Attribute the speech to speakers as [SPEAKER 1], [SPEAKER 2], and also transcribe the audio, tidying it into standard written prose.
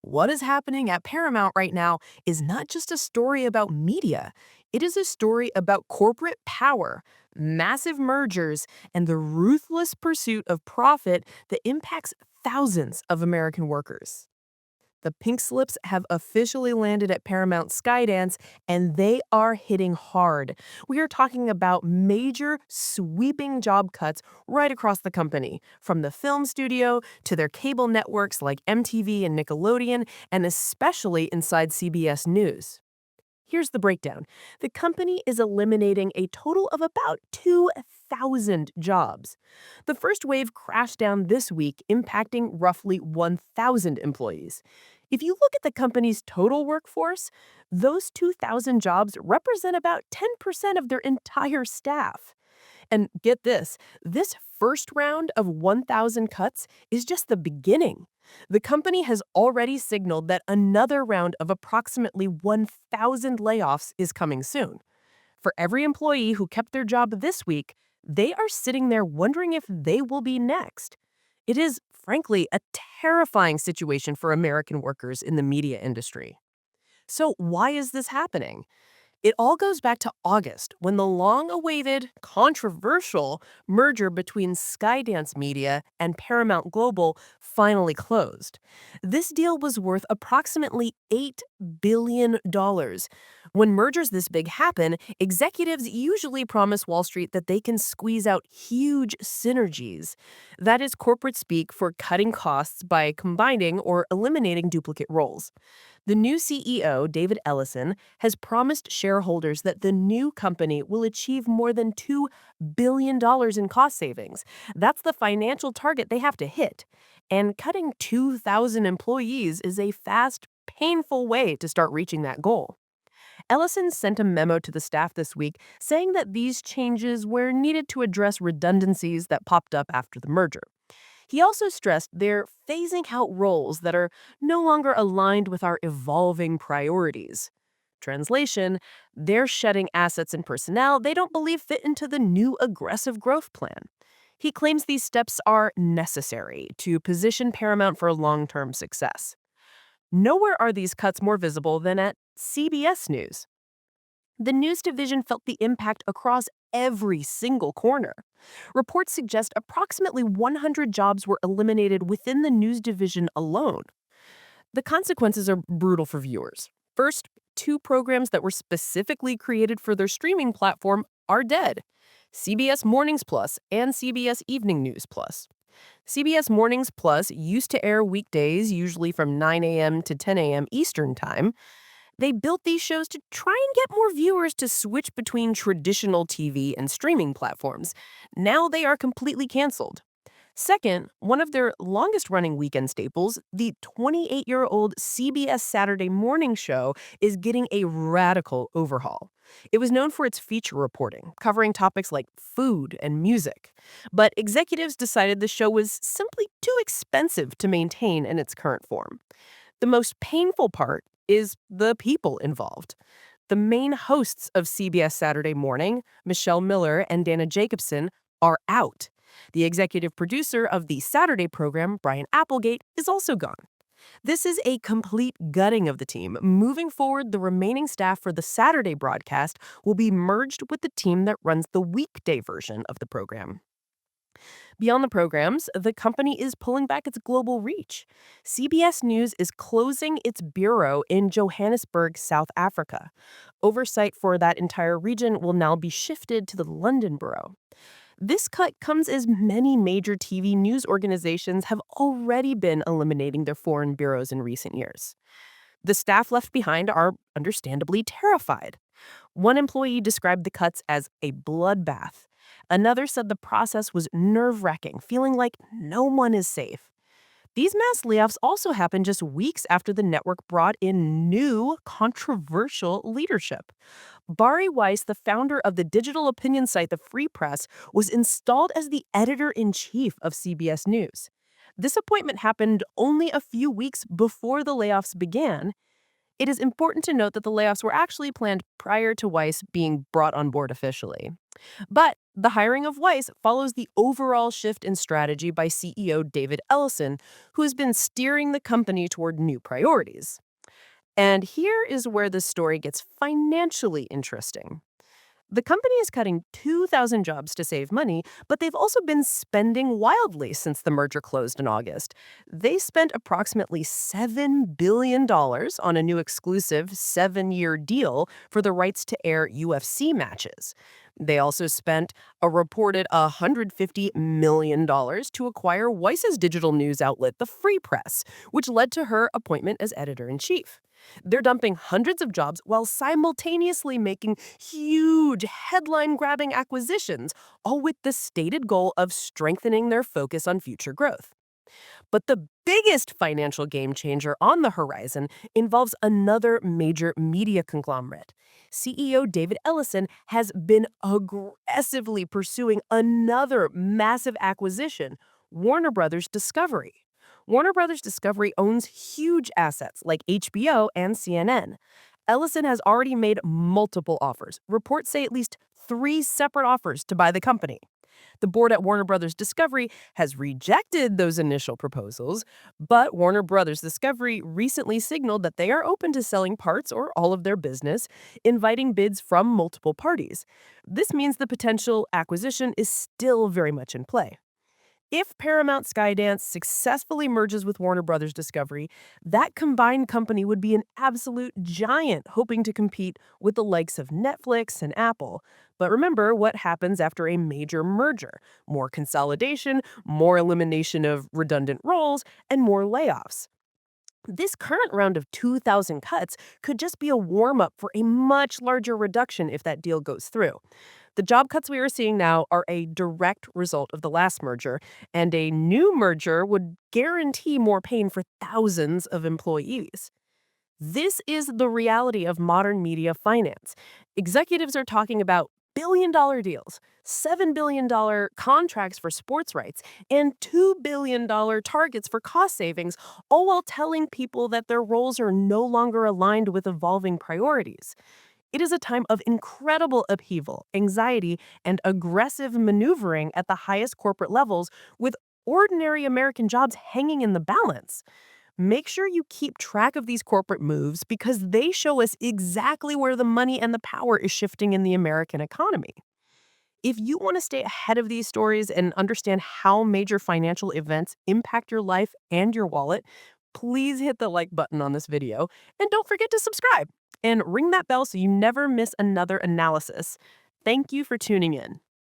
[SPEAKER 1] What is happening at Paramount right now is not just a story about media, it is a story about corporate power, massive mergers, and the ruthless pursuit of profit that impacts thousands of American workers. The pink slips have officially landed at Paramount Skydance, and they are hitting hard. We are talking about major, sweeping job cuts right across the company, from the film studio to their cable networks like MTV and Nickelodeon, and especially inside CBS News. Here's the breakdown. The company is eliminating a total of about 2,000 jobs. The first wave crashed down this week, impacting roughly 1,000 employees. If you look at the company's total workforce, those 2,000 jobs represent about 10% of their entire staff. And get this first round of 1,000 cuts is just the beginning. The company has already signaled that another round of approximately 1,000 layoffs is coming soon. For every employee who kept their job this week, they are sitting there wondering if they will be next. It is, frankly, a terrifying situation for American workers in the media industry. So, why is this happening? It all goes back to August when the long awaited, controversial merger between Skydance Media and Paramount Global finally closed. This deal was worth approximately $8 billion. When mergers this big happen, executives usually promise Wall Street that they can squeeze out huge synergies. That is corporate speak for cutting costs by combining or eliminating duplicate roles. The new CEO, David Ellison, has promised shareholders that the new company will achieve more than $2 billion in cost savings. That's the financial target they have to hit. And cutting 2,000 employees is a fast, painful way to start reaching that goal. Ellison sent a memo to the staff this week saying that these changes were needed to address redundancies that popped up after the merger. He also stressed they're phasing out roles that are no longer aligned with our evolving priorities. Translation, they're shedding assets and personnel they don't believe fit into the new aggressive growth plan. He claims these steps are necessary to position Paramount for long term success. Nowhere are these cuts more visible than at CBS News. The news division felt the impact across every single corner. Reports suggest approximately 100 jobs were eliminated within the news division alone. The consequences are brutal for viewers. First, two programs that were specifically created for their streaming platform are dead: CBS Mornings Plus and CBS Evening News Plus. CBS Mornings Plus used to air weekdays, usually from 9 a.m. to 10 a.m. Eastern Time. They built these shows to try and get more viewers to switch between traditional TV and streaming platforms. Now they are completely canceled. Second, one of their longest running weekend staples, the 28-year-old CBS Saturday Morning Show, is getting a radical overhaul. It was known for its feature reporting, covering topics like food and music. But executives decided the show was simply too expensive to maintain in its current form. The most painful part is the people involved. The main hosts of CBS Saturday Morning, Michelle Miller and Dana Jacobson, are out. The executive producer of the Saturday program, Brian Applegate, is also gone. This is a complete gutting of the team. Moving forward, the remaining staff for the Saturday broadcast will be merged with the team that runs the weekday version of the program. Beyond the programs, the company is pulling back its global reach. CBS News is closing its bureau in Johannesburg, South Africa. Oversight for that entire region will now be shifted to the London bureau. This cut comes as many major TV news organizations have already been eliminating their foreign bureaus in recent years. The staff left behind are understandably terrified. One employee described the cuts as a bloodbath. Another said the process was nerve-wracking, feeling like no one is safe. These mass layoffs also happened just weeks after the network brought in new, controversial leadership. Bari Weiss, the founder of the digital opinion site The Free Press, was installed as the editor-in-chief of CBS News. This appointment happened only a few weeks before the layoffs began. It is important to note that the layoffs were actually planned prior to Weiss being brought on board officially. But the hiring of Weiss follows the overall shift in strategy by CEO David Ellison, who has been steering the company toward new priorities. And here is where the story gets financially interesting. The company is cutting 2,000 jobs to save money, but they've also been spending wildly since the merger closed in August. They spent approximately $7 billion on a new exclusive 7-year deal for the rights to air UFC matches. They also spent a reported $150 million to acquire Weiss's digital news outlet, The Free Press, which led to her appointment as editor in chief. They're dumping hundreds of jobs while simultaneously making huge headline grabbing acquisitions, all with the stated goal of strengthening their focus on future growth. But the biggest financial game changer on the horizon involves another major media conglomerate. CEO David Ellison has been aggressively pursuing another massive acquisition, Warner Brothers Discovery. Warner Brothers Discovery owns huge assets like HBO and CNN. Ellison has already made multiple offers. Reports say at least 3 separate offers to buy the company. The board at Warner Brothers Discovery has rejected those initial proposals, but Warner Brothers Discovery recently signaled that they are open to selling parts or all of their business, inviting bids from multiple parties. This means the potential acquisition is still very much in play. If Paramount Skydance successfully merges with Warner Brothers Discovery, that combined company would be an absolute giant, hoping to compete with the likes of Netflix and Apple. But remember what happens after a major merger: more consolidation, more elimination of redundant roles, and more layoffs. This current round of 2,000 cuts could just be a warm up for a much larger reduction if that deal goes through. The job cuts we are seeing now are a direct result of the last merger, and a new merger would guarantee more pain for thousands of employees. This is the reality of modern media finance. Executives are talking about billion-dollar deals, $7 billion contracts for sports rights, and $2 billion targets for cost savings, all while telling people that their roles are no longer aligned with evolving priorities. It is a time of incredible upheaval, anxiety, and aggressive maneuvering at the highest corporate levels, with ordinary American jobs hanging in the balance. Make sure you keep track of these corporate moves because they show us exactly where the money and the power is shifting in the American economy. If you want to stay ahead of these stories and understand how major financial events impact your life and your wallet, please hit the like button on this video and don't forget to subscribe and ring that bell so you never miss another analysis. Thank you for tuning in.